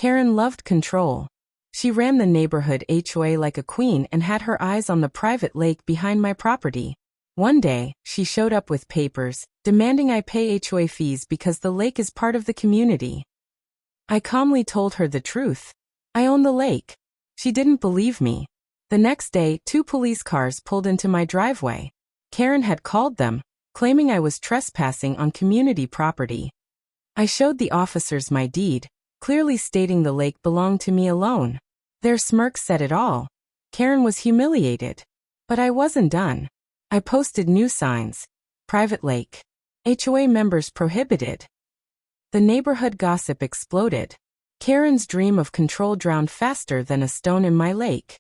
Karen loved control. She ran the neighborhood HOA like a queen and had her eyes on the private lake behind my property. One day, she showed up with papers, demanding I pay HOA fees because the lake is part of the community. I calmly told her the truth. I own the lake. She didn't believe me. The next day, 2 police cars pulled into my driveway. Karen had called them, claiming I was trespassing on community property. I showed the officers my deed, clearly stating the lake belonged to me alone. Their smirk said it all. Karen was humiliated. But I wasn't done. I posted new signs. Private lake. HOA members prohibited. The neighborhood gossip exploded. Karen's dream of control drowned faster than a stone in my lake.